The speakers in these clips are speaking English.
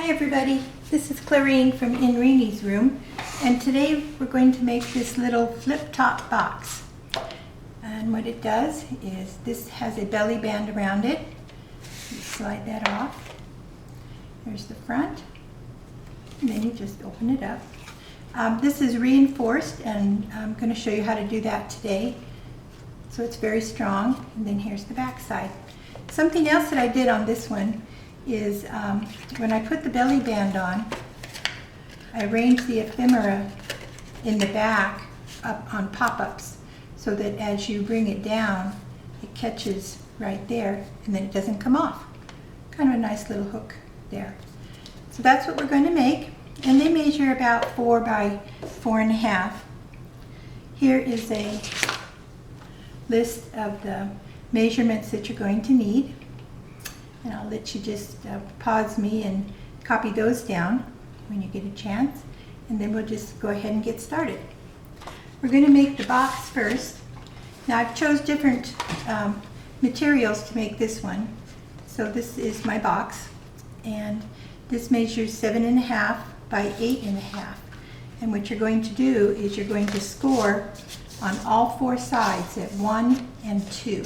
Hi everybody, this is Clarine from In Reenie's room, and today we're going to make this little flip-top box. And what it does is this has a belly band around it. You slide that off. There's the front, and then you just open it up. This is reinforced, and I'm going to show you how to do that today. So it's very strong, and then here's the back side. Something else that I did on this one is when I put the belly band on, I arranged the ephemera in the back up on pop-ups so that as you bring it down, it catches right there and then it doesn't come off. Kind of a nice little hook there. So that's what we're going to make, and they measure about 4 by 4.5. Here is a list of the measurements that you're going to need. And I'll let you just pause me and copy those down when you get a chance. And then we'll just go ahead and get started. We're going to make the box first. Now I've chose different materials to make this one. So this is my box. And this measures 7.5 by 8.5. And what you're going to do is you're going to score on all 4 sides at 1 and 2.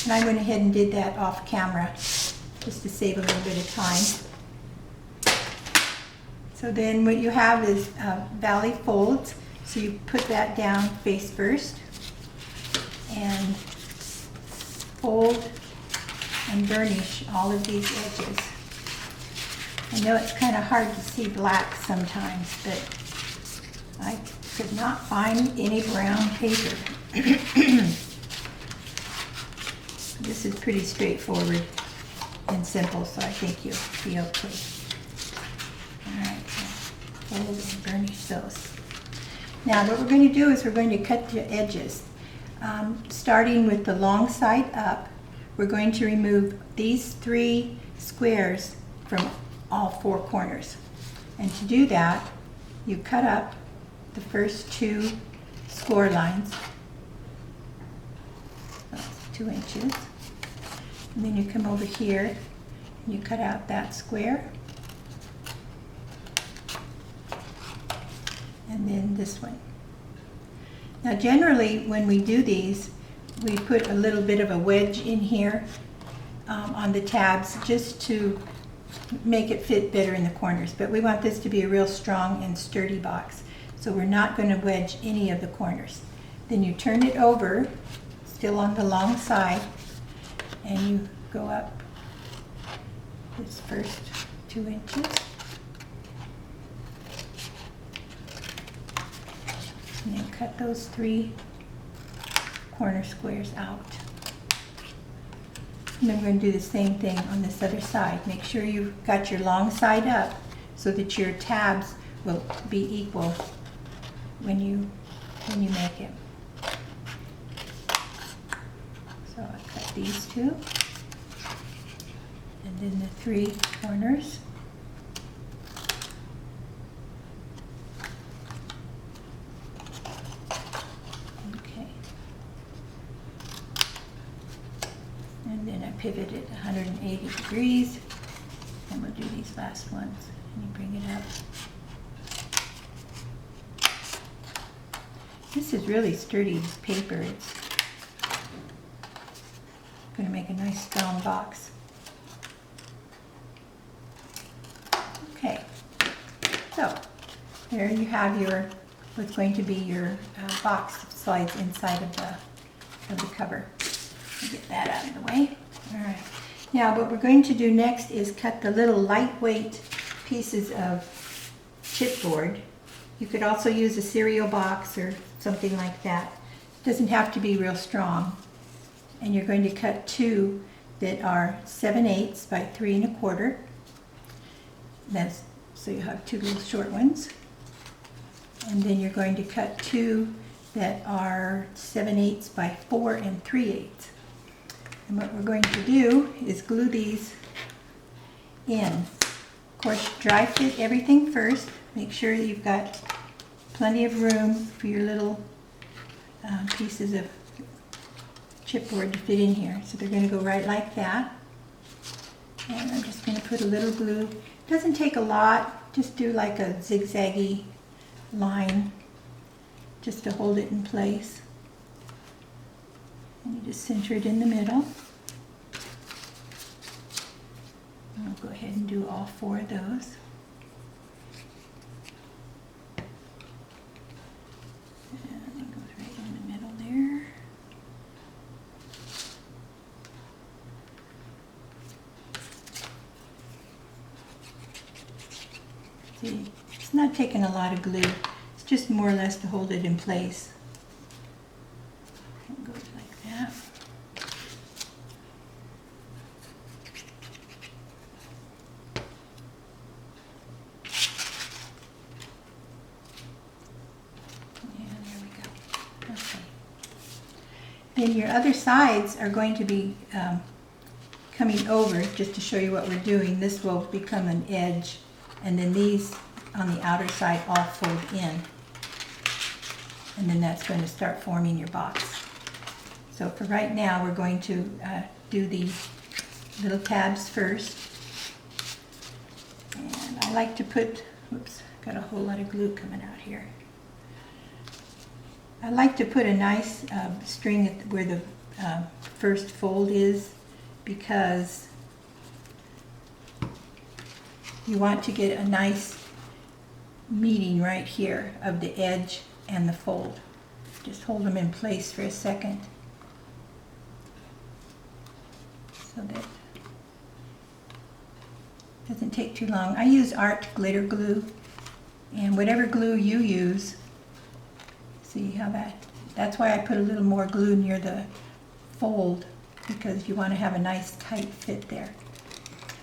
And I went ahead and did that off camera just to save a little bit of time. So then what you have is valley folds. So you put that down face first and fold and burnish all of these edges. I know it's kind of hard to see black sometimes, but I could not find any brown paper. This is pretty straightforward and simple, so I think you'll be okay. Alright, fold and burnish those. Now what we're going to do is we're going to cut the edges. Starting with the long side up, we're going to remove these 3 squares from all 4 corners. And to do that, you cut up the first 2 score lines. That's 2 inches. And then you come over here and you cut out that square. And then this one. Now generally when we do these, we put a little bit of a wedge in here on the tabs just to make it fit better in the corners. But we want this to be a real strong and sturdy box. So we're not going to wedge any of the corners. Then you turn it over, still on the long side, and you go up this first 2 inches. And then cut those 3 corner squares out. And then we're going to do the same thing on this other side. Make sure you've got your long side up so that your tabs will be equal when you make it. So I cut these 2, and then the 3 corners. Okay. And then I pivot it 180 degrees, and we'll do these last ones. And you bring it up. This is really sturdy, this paper. It's going to make a nice strong box. Okay, so there you have your what's going to be your box that slides inside of the cover. I'll get that out of the way. All right. Now what we're going to do next is cut the little lightweight pieces of chipboard. You could also use a cereal box or something like that. It doesn't have to be real strong. And you're going to cut 2 that are 7/8 by 3 1/4. That's so you have 2 little short ones. And then you're going to cut 2 that are 7/8 by 4 3/8. And what we're going to do is glue these in. Of course, dry fit everything first. Make sure that you've got plenty of room for your little pieces of chipboard to fit in here. So they're going to go right like that. And I'm just going to put a little glue. It doesn't take a lot, just do like a zigzaggy line just to hold it in place. And you just center it in the middle. I'll go ahead and do all 4 of those. And it goes right in the middle there. See, it's not taking a lot of glue. It's just more or less to hold it in place. It goes like that. Then your other sides are going to be coming over, just to show you what we're doing. This will become an edge, and then these on the outer side all fold in. And then that's going to start forming your box. So for right now, we're going to do these little tabs first. And I like to put, oops, got a whole lot of glue coming out here. I like to put a nice string where the first fold is, because you want to get a nice meeting right here of the edge and the fold. Just hold them in place for a second so that it doesn't take too long. I use art glitter glue, and whatever glue you use, see how that's why I put a little more glue near the fold, because you want to have a nice tight fit there.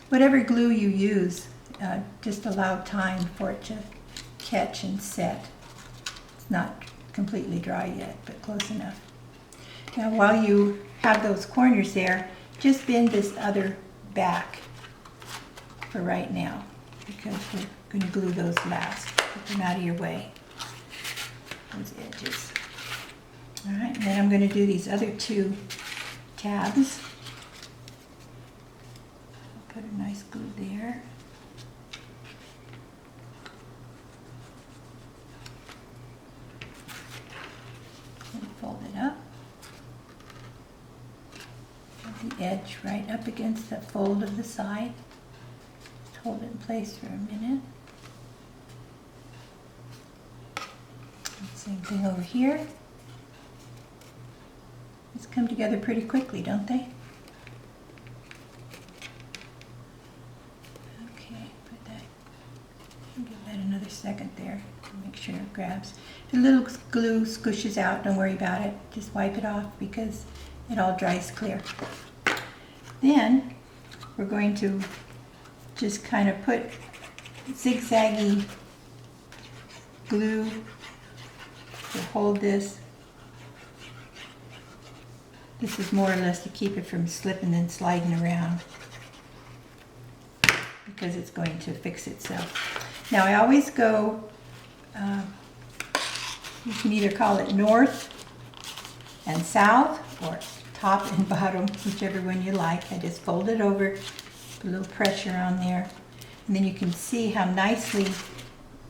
Whatever glue you use, just allow time for it to catch and set. It's not completely dry yet, but close enough. Now while you have those corners there, just bend this other back for right now, because we're going to glue those last. Get them out of your way, those edges. All right, and then I'm going to do these other 2 tabs. I'll put a nice glue there. And fold it up. Put the edge right up against that fold of the side. Just hold it in place for a minute. Same thing over here. These come together pretty quickly, don't they? Okay, put that, give that another second there to make sure it grabs. If a little glue squishes out, don't worry about it. Just wipe it off, because it all dries clear. Then we're going to just kind of put zigzaggy glue to hold this. This is more or less to keep it from slipping and sliding around, because it's going to fix itself. Now I always go, you can either call it north and south, or top and bottom, whichever one you like. I just fold it over, put a little pressure on there, and then you can see how nicely,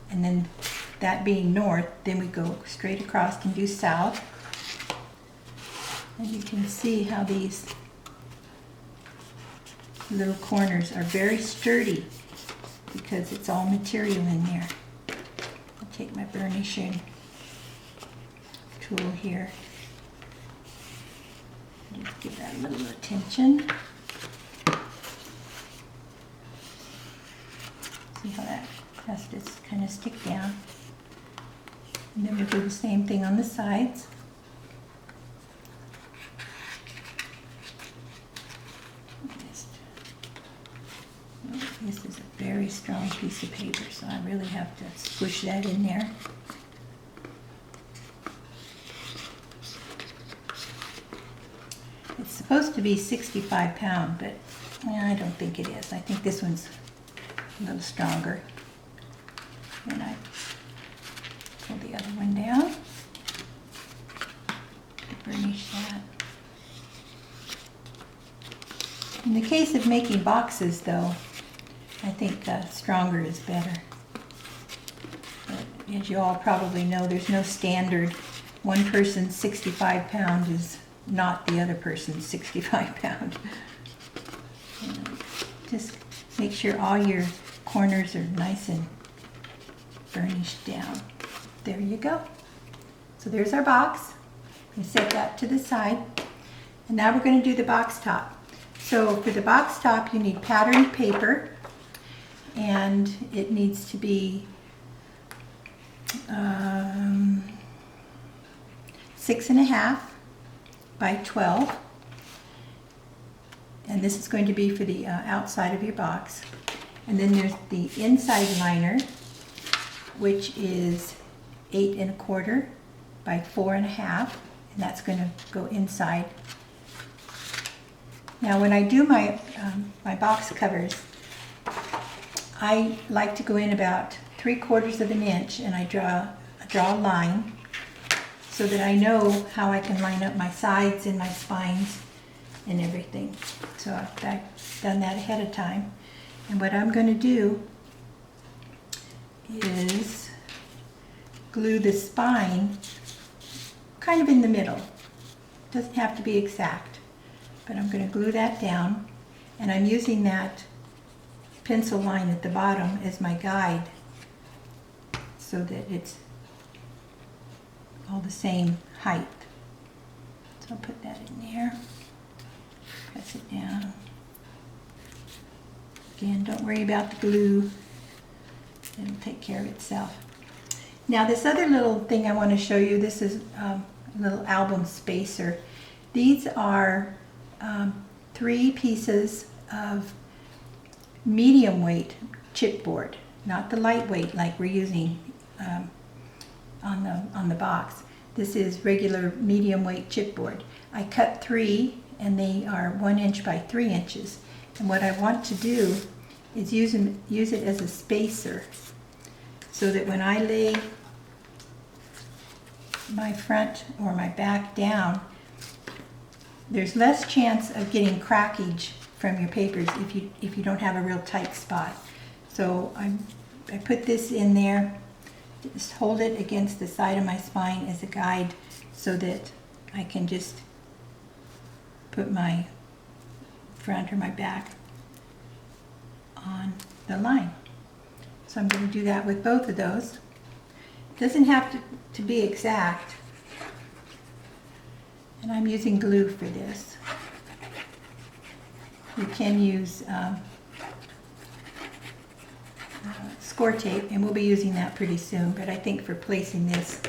and then that being north, then we go straight across and do south. And you can see how these little corners are very sturdy, because it's all material in there. I'll take my burnishing tool here. Just give that a little attention. See how that has to kind of stick down. And then we'll do the same thing on the sides. This is a very strong piece of paper, so I really have to squish that in there. It's supposed to be 65 pounds, but I don't think it is. I think this one's a little stronger. Then I pull the other one down, burnish that. In the case of making boxes though, I think stronger is better. But as you all probably know, there's no standard. One person's 65 pound is not the other person's 65 pound. Just make sure all your corners are nice and burnished down. There you go. So there's our box. We set that to the side. And now we're going to do the box top. So for the box top, you need patterned paper, and it needs to be 6.5 by 12. And this is going to be for the outside of your box. And then there's the inside liner, which is 8.25 by 4.5, and that's going to go inside. Now when I do my box covers, I like to go in about 3/4 of an inch, and I draw a line so that I know how I can line up my sides and my spines and everything. So I've done that ahead of time. And what I'm going to do is glue the spine kind of in the middle. Doesn't have to be exact, but I'm going to glue that down, and I'm using that pencil line at the bottom as my guide so that it's all the same height. So I'll put that in there, press it down. Again, don't worry about the glue, it'll take care of itself. Now this other little thing I want to show you, this is a little album spacer. These are 3 pieces of medium weight chipboard, not the lightweight like we're using on the box. This is regular medium weight chipboard. I cut 3, and they are 1 inch by 3 inches. And what I want to do is use it as a spacer, so that when I lay my front or my back down, there's less chance of getting crackage from your papers if you don't have a real tight spot. So I put this in there, just hold it against the side of my spine as a guide so that I can just put my front or my back on the line. So I'm going to do that with both of those. It doesn't have to be exact, and I'm using glue for this. You can use score tape, and we'll be using that pretty soon, but I think for placing this,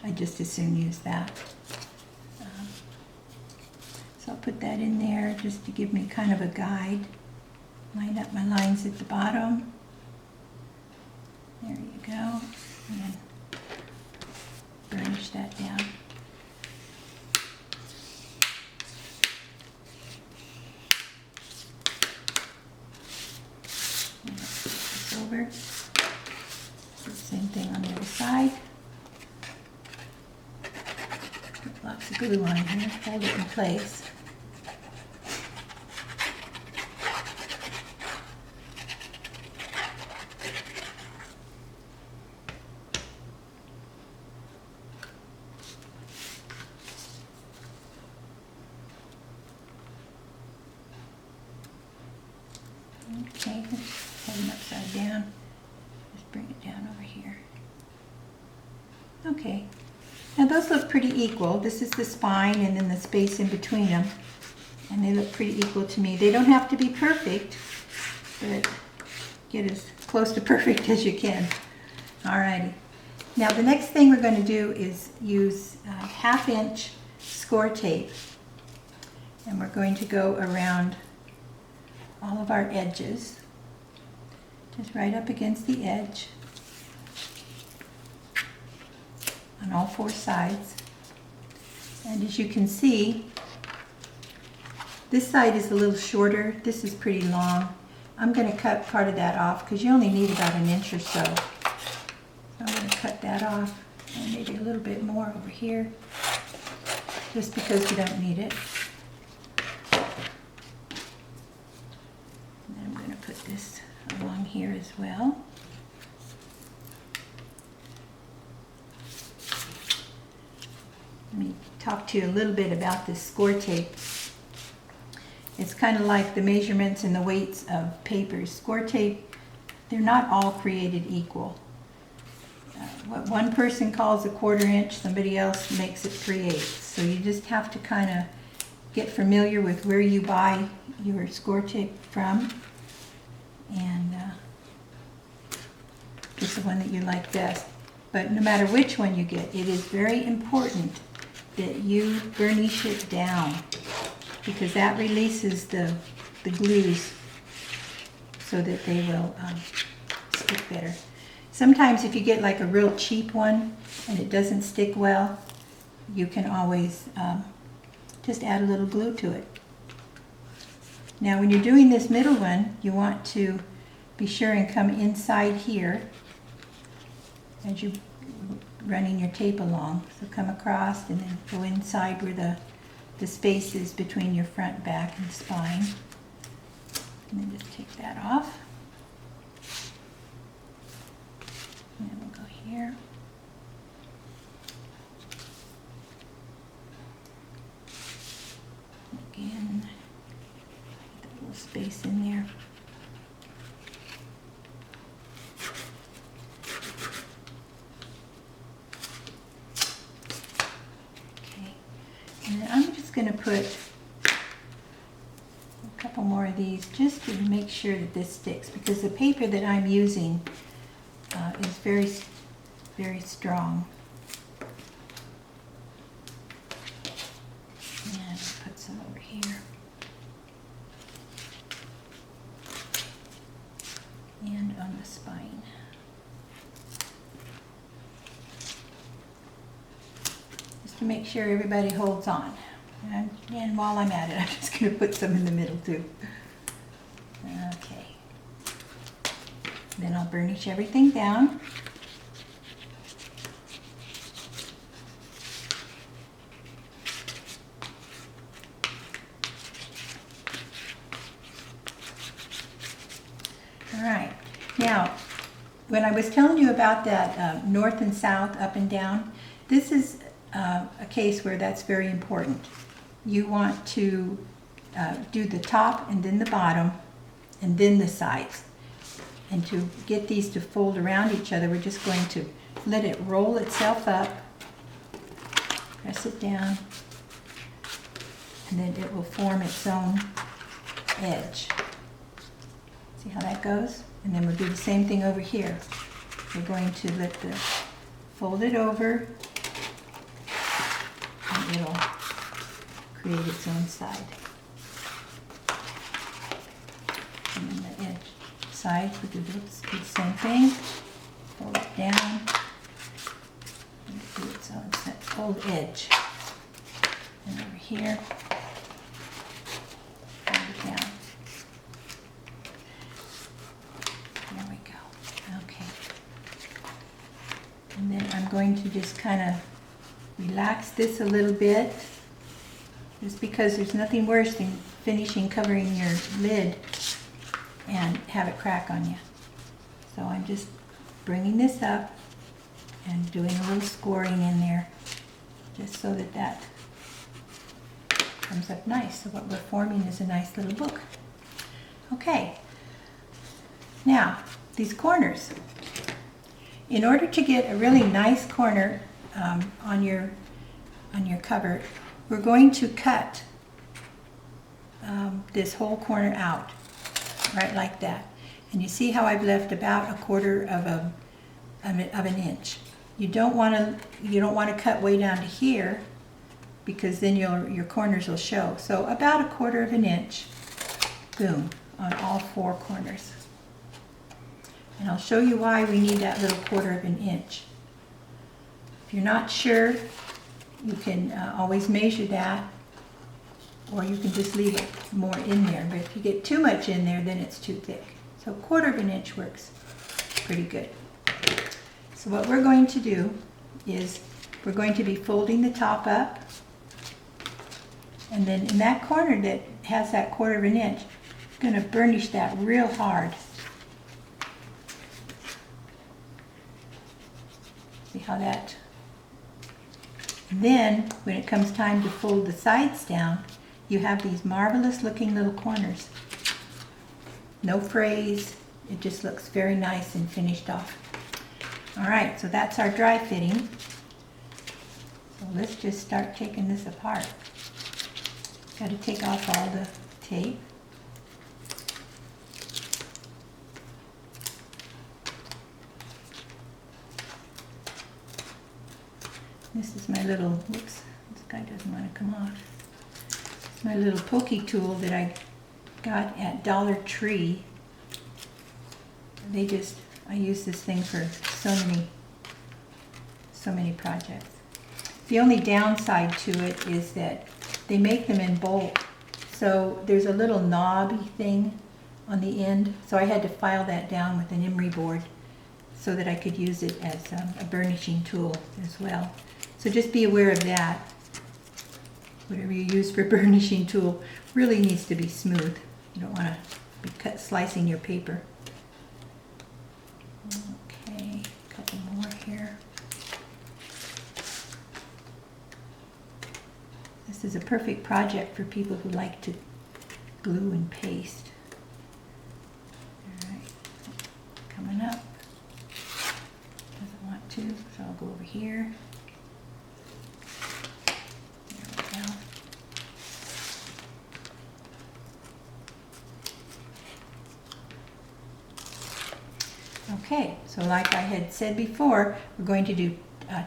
I just as soon use that. So I'll put that in there just to give me kind of a guide. Line up my lines at the bottom. There you go. And then burnish that down. And let's flip this over. Do the same thing on the other side. Put lots of glue on here, hold it in place. Okay, hold them upside down. Just bring it down over here. Okay, now those look pretty equal. This is the spine and then the space in between them. And they look pretty equal to me. They don't have to be perfect, but get as close to perfect as you can. Alrighty. Now the next thing we're going to do is use 1/2 inch score tape. And we're going to go around all of our edges, just right up against the edge on all 4 sides. And as you can see, this side is a little shorter, this is pretty long. I'm going to cut part of that off because you only need about 1 inch or so. So I'm going to cut that off, and maybe a little bit more over here, just because we don't need it. along here as well. Let me talk to you a little bit about this score tape. It's kind of like the measurements and the weights of papers. Score tape, they're not all created equal. What one person calls a 1/4 inch, somebody else makes it 3/8. So you just have to kind of get familiar with where you buy your score tape from and get the one that you like best. But no matter which one you get, it is very important that you burnish it down, because that releases the glues so that they will stick better. Sometimes if you get like a real cheap one and it doesn't stick well, you can always just add a little glue to it. Now when you're doing this middle one, you want to be sure and come inside here as you're running your tape along. So come across and then go inside where the space is between your front, back, and spine. And then just take that off. And then we'll go here. Again, get that little space in there. Okay, and then I'm just going to put a couple more of these just to make sure that this sticks, because the paper that I'm using is very, very strong. And put some over here. And on the spine. Just to make sure everybody holds on. And while I'm at it, I'm just going to put some in the middle too. Okay. Then I'll burnish everything down. All right. Now, when I was telling you about that north and south, up and down, this is a case where that's very important. You want to do the top and then the bottom and then the sides. And to get these to fold around each other, we're just going to let it roll itself up, press it down, and then it will form its own edge. See how that goes? And then we'll do the same thing over here. We're going to fold it over, and it'll create its own side. And then the edge side, we do the same thing. Fold it down, and do its own fold edge. And over here, fold it down. There we go. Okay. And then I'm going to just kind of relax this a little bit, just because there's nothing worse than finishing covering your lid and have it crack on you. So I'm just bringing this up and doing a little scoring in there, just so that that comes up nice. So what we're forming is a nice little book. Okay, now these corners. In order to get a really nice corner on your cover, we're going to cut this whole corner out, right like that. And you see how I've left about 1/4 of an inch. You don't want to cut way down to here, because then your corners will show. So about 1/4 of an inch, boom, on all 4 corners. And I'll show you why we need that little 1/4 of an inch. If you're not sure, you can always measure that, or you can just leave it more in there. But if you get too much in there, then it's too thick. So 1/4 of an inch works pretty good. So what we're going to do is we're going to be folding the top up, and then in that corner that has that 1/4 of an inch, I'm going to burnish that real hard. See how that, and then when it comes time to fold the sides down, you have these marvelous looking little corners. No frays, it just looks very nice and finished off. All right, so that's our dry fitting. So let's just start taking this apart. Got to take off all the tape. This is my little, whoops, this guy doesn't want to come off. It's my little pokey tool that I got at Dollar Tree. I use this thing for so many projects. The only downside to it is that they make them in bulk. So there's a little knobby thing on the end. So I had to file that down with an emery board so that I could use it as a burnishing tool as well. So just be aware of that. Whatever you use for burnishing tool really needs to be smooth. You don't want to be slicing your paper. Okay, a couple more here. This is a perfect project for people who like to glue and paste. All right, coming up. Doesn't want to, so I'll go over here. Okay, so like I had said before, we're going to do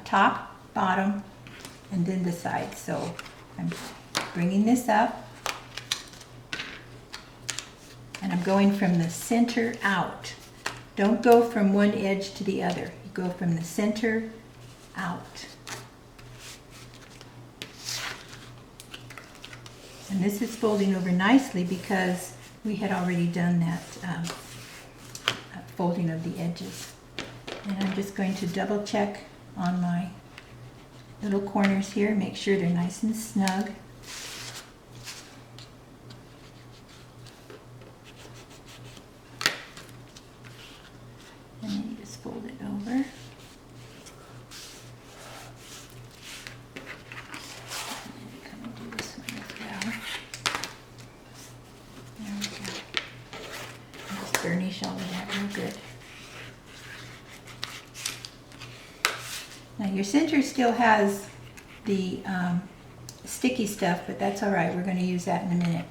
top, bottom, and then the sides. So I'm bringing this up, and I'm going from the center out. Don't go from one edge to the other. You go from the center out. And this is folding over nicely because we had already done that folding of the edges. And I'm just going to double check on my little corners here, make sure they're nice and snug. And then you just fold it over. Come and do this one as well. There we go. Just burnish all of that real good. Now your center still has the sticky stuff, but that's all right. We're going to use that in a minute.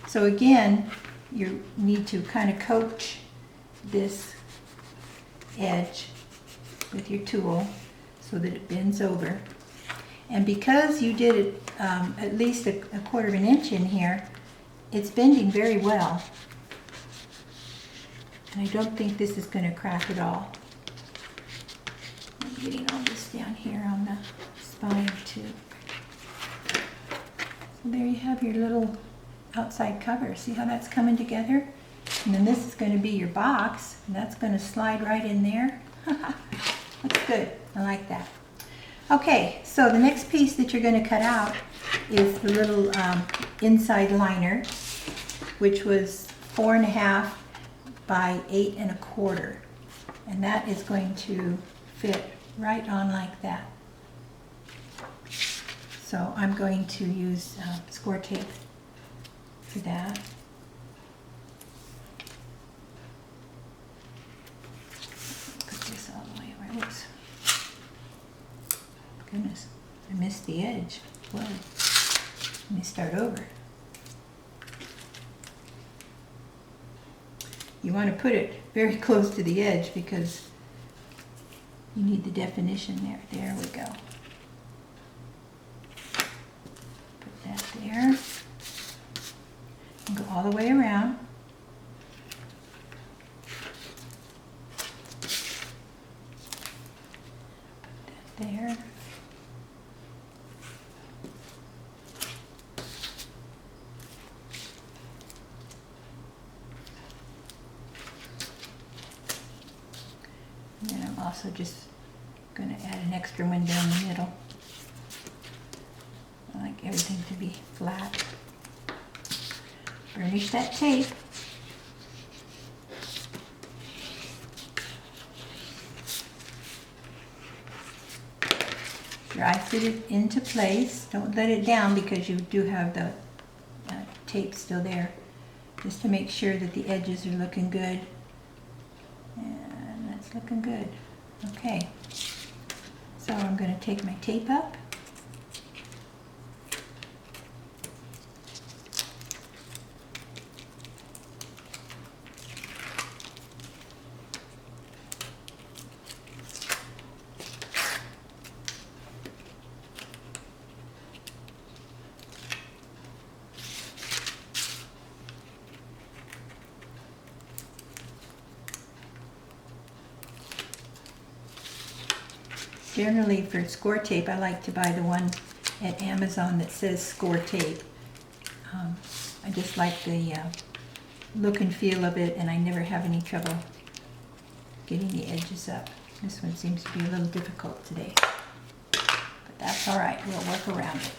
So again, you need to kind of coach this edge with your tool so that it bends over. And because you did it at least a quarter of an inch in here, it's bending very well. And I don't think this is going to crack at all. I'm getting all this down here on the spine too. So there you have your little outside cover. See how that's coming together? And then this is going to be your box, and that's going to slide right in there. That's good. I like that. Okay, so the next piece that you're going to cut out is the little inside liner, which was 4.5 by 8 1/4, and that is going to fit right on like that. So I'm going to use score tape for that. Put this all the way over. Oops. Goodness, I missed the edge. Whoa. Let me start over. You want to put it very close to the edge because you need the definition there. There we go. Put that there. And go all the way around. Put that there. And then I'm also just going to add an extra one down the middle. I like everything to be flat. Burnish that tape. dry fit it into place. Don't let it down because you do have the tape still there. Just to make sure that the edges are looking good. And that's looking good. Okay. So I'm going to take my tape up. Generally for score tape, I like to buy the one at Amazon that says score tape. I just like the look and feel of it, and I never have any trouble getting the edges up. This one seems to be a little difficult today, but that's all right. We'll work around it.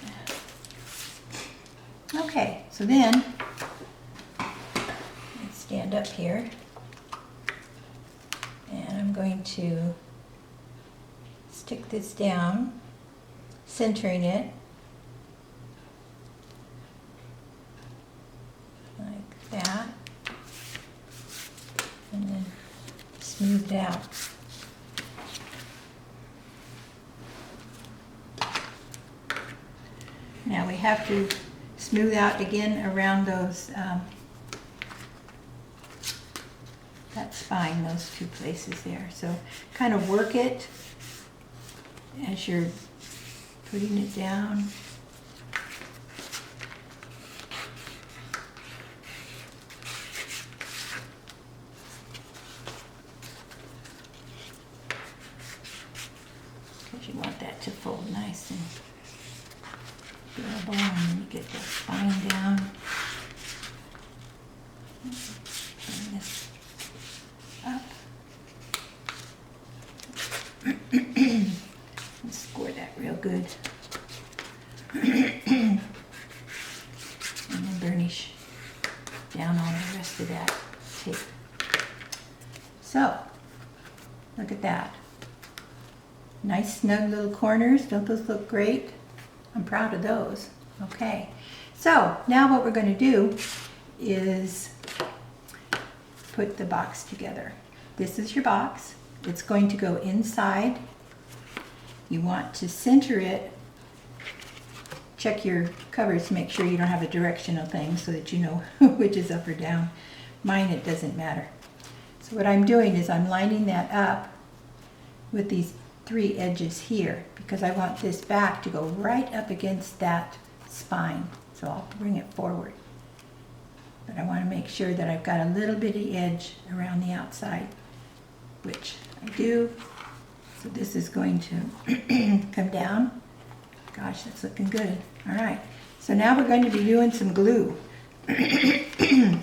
Okay, so then let's stand up here, and I'm going to stick this down, centering it like that, and then smooth it out. Now we have to smooth out again around those that spine, those two places there. So kind of work it as you're putting it down. Because you want that to fold nice and durable, and then you get the spine down. Bring this up. Score that real good. And then burnish down all the rest of that tape. So, look at that. Nice snug little corners. Don't those look great? I'm proud of those. Okay, so now what we're going to do is put the box together. This is your box. It's going to go inside. You want to center it. Check your covers to make sure you don't have a directional thing so that you know which is up or down. Mine, it doesn't matter. So what I'm doing is I'm lining that up with these three edges here because I want this back to go right up against that spine. So I'll bring it forward. But I want to make sure that I've got a little bitty edge around the outside, which I do. So this is going to come down. Gosh, that's looking good. All right, so now we're going to be doing some glue. We're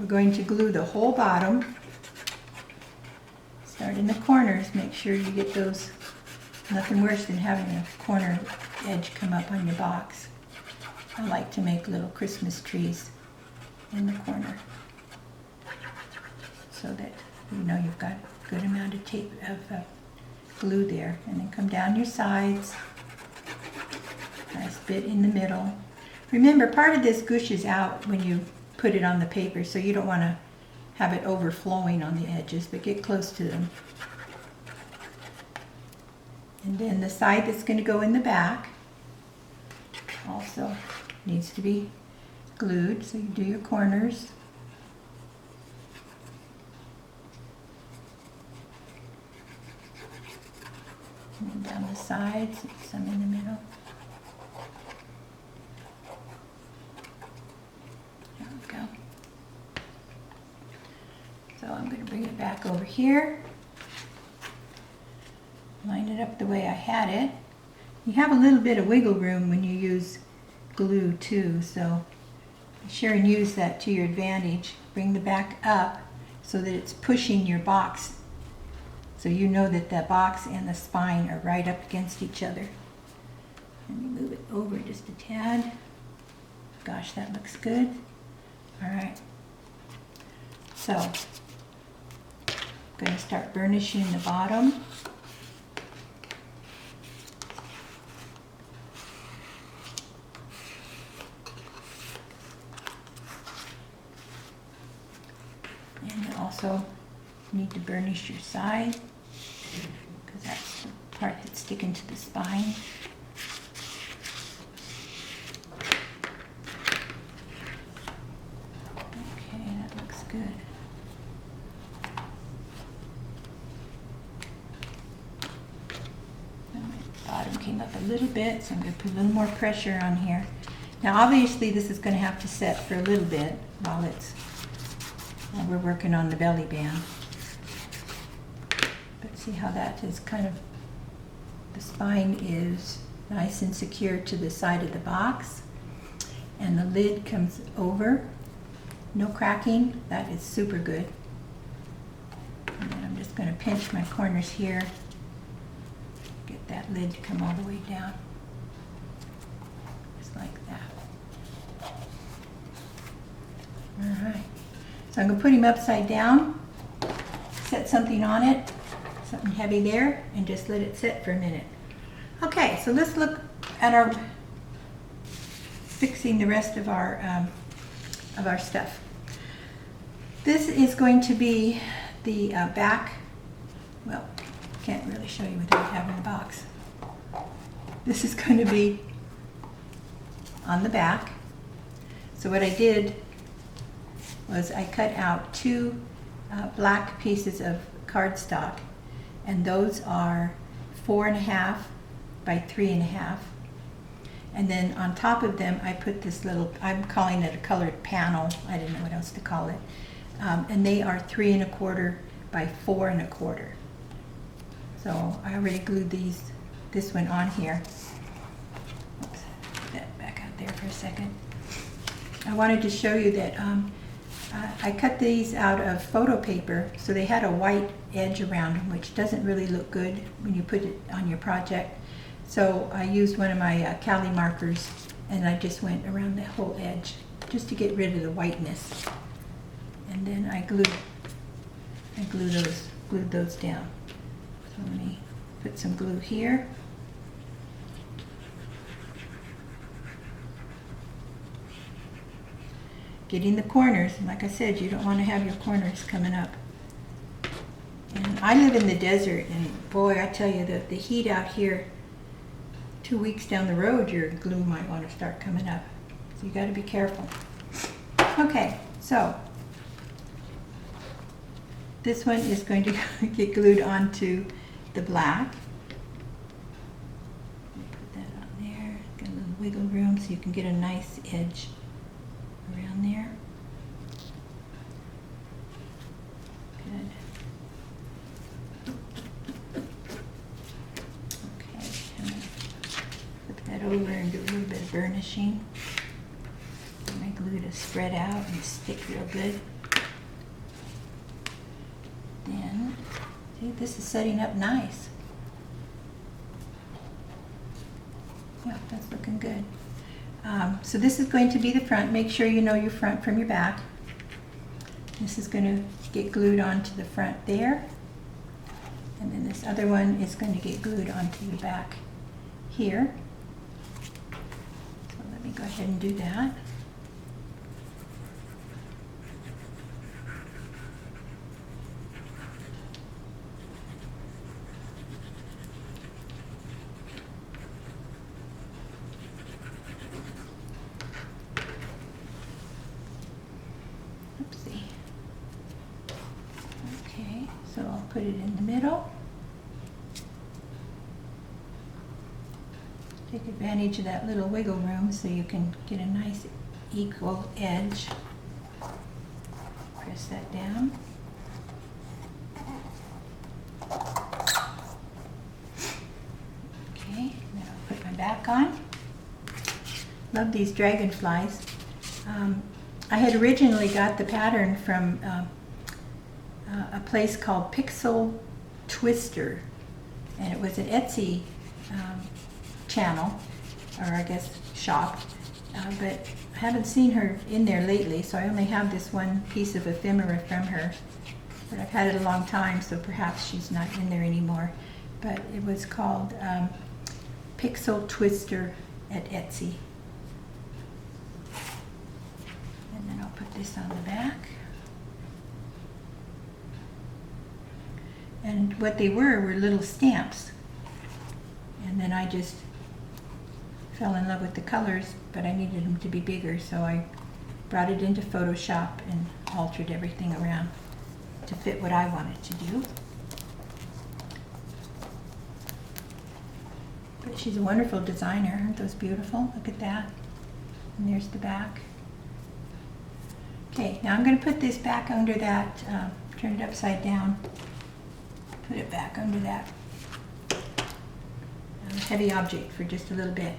going to glue the whole bottom. Start in the corners, make sure you get those. Nothing worse than having a corner edge come up on your box. I like to make little Christmas trees in the corner so that you know you've got a good amount of tape of glue there. And then come down your sides, nice bit in the middle. Remember, part of this gushes out when you put it on the paper, so you don't want to have it overflowing on the edges, but get close to them. And then the side that's going to go in the back also needs to be glued, so you do your corners. And then down the sides, some in the middle. There we go. So I'm going to bring it back over here. Line it up the way I had it. You have a little bit of wiggle room when you use glue too, so be sure and use that to your advantage. Bring the back up so that it's pushing your box, so you know that the box and the spine are right up against each other. Let me move it over just a tad. Gosh, that looks good. All right. So, I'm going to start burnishing the bottom. also need to burnish your side because that's the part that's sticking to the spine. Okay, that looks good. Bottom came up a little bit, so I'm going to put a little more pressure on here. Now obviously this is going to have to set for a little bit while we're working on the belly band. But see how that is kind of, the spine is nice and secure to the side of the box, and the lid comes over, no cracking. That is super good. And then I'm just going to pinch my corners here. Get that lid to come all the way down, just like that. All right, so I'm going to put him upside down, set something on it, something heavy there, and just let it sit for a minute. Okay, so let's look at our fixing the rest of our stuff. This is going to be the back. Well, can't really show you without having the box. This is going to be on the back. So what I did was I cut out two black pieces of cardstock, and those are 4.5 by 3.5. And then on top of them I put this little, I'm calling it a colored panel, I didn't know what else to call it, and they are 3.25 by 4.25. So I already glued this one on here. Oops, put that back out there for a second. I wanted to show you that I cut these out of photo paper, so they had a white edge around them, which doesn't really look good when you put it on your project. So I used one of my Cali markers, and I just went around the whole edge just to get rid of the whiteness. And then I glued those down. So let me put some glue here. Getting the corners, and like I said, you don't want to have your corners coming up. And I live in the desert, and boy, I tell you, the heat out here, 2 weeks down the road, your glue might want to start coming up. So you got to be careful. Okay, so this one is going to get glued onto the black. Put that on there. Got a little wiggle room so you can get a nice edge around there. Good. Okay, I'm going to flip that over and do a little bit of burnishing. Get my glue to spread out and stick real good. Then, see, this is setting up nice. Yeah, that's looking good. So this is going to be the front. Make sure you know your front from your back. This is going to get glued onto the front there. And then this other one is going to get glued onto the back here. So let me go ahead and do that. So I'll put it in the middle. Take advantage of that little wiggle room so you can get a nice equal edge. Press that down. Okay, then I'll put my back on. Love these dragonflies. I had originally got the pattern from a place called Pixel Twister, and it was an Etsy channel, or I guess shop, but I haven't seen her in there lately, so I only have this one piece of ephemera from her, but I've had it a long time, so perhaps she's not in there anymore. But it was called Pixel Twister at Etsy. And then I'll put this on the back. And what they were little stamps. And then I just fell in love with the colors, but I needed them to be bigger, so I brought it into Photoshop and altered everything around to fit what I wanted to do. But she's a wonderful designer. Aren't those beautiful? Look at that. And there's the back. Okay, now I'm going to put this back under that, turn it upside down, put it back under that heavy object for just a little bit.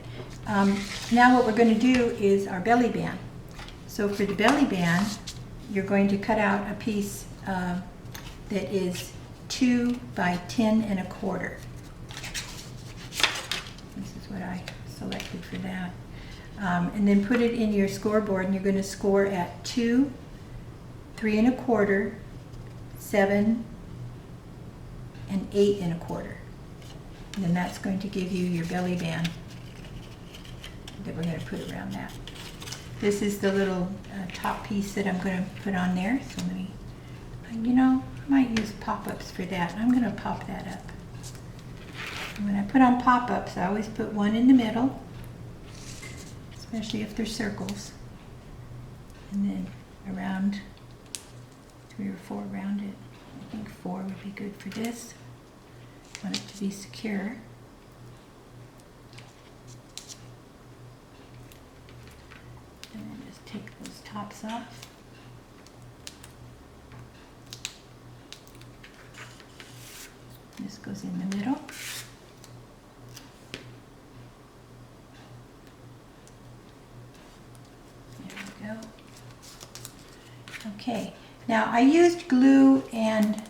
Now what we're going to do is our belly band. So for the belly band, you're going to cut out a piece that is 2 by 10 1/4. This is what I selected for that. And then put it in your scoreboard, and you're going to score at 2, 3 1/4, 7, and 8 1/4. And then that's going to give you your belly band that we're going to put around that. This is the little top piece that I'm going to put on there. So let me, you know, I might use pop-ups for that. I'm going to pop that up. And when I put on pop-ups, I always put one in the middle, especially if they're circles, and then around 3 or 4 around it. I think 4 would be good for this. I want it to be secure. And then just take those tops off. This goes in the middle. There we go. Okay, now I used glue and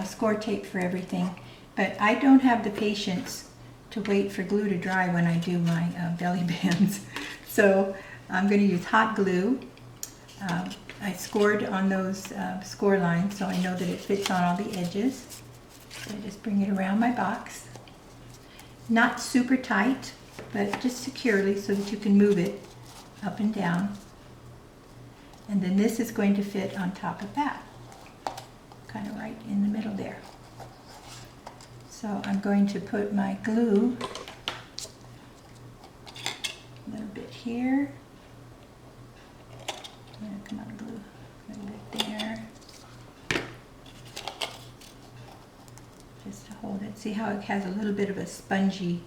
score tape for everything, but I don't have the patience to wait for glue to dry when I do my belly bands. So I'm going to use hot glue. I scored on those score lines, so I know that it fits on all the edges. So I just bring it around my box. Not super tight, but just securely so that you can move it up and down. And then this is going to fit on top of that, kind of right in the middle there. So I'm going to put my glue a little bit here. Come on, glue a little bit there. Just to hold it. See how it has a little bit of a sponginess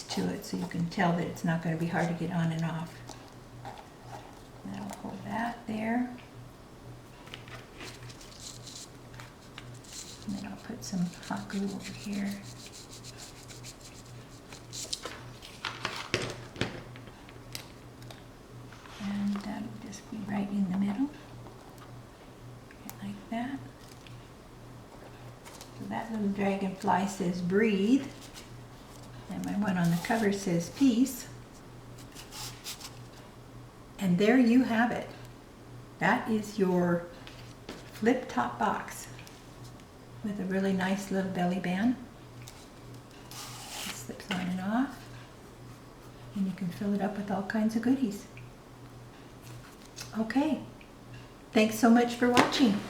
to it, so you can tell that it's not going to be hard to get on and off. And I'll hold that there. And then I'll put some hot glue over here. And that'll just be right in the middle. Like that. So that little dragonfly says breathe. And my one on the cover says peace. And there you have it. That is your flip top box with a really nice little belly band. It slips on and off. And you can fill it up with all kinds of goodies. Okay. Thanks so much for watching.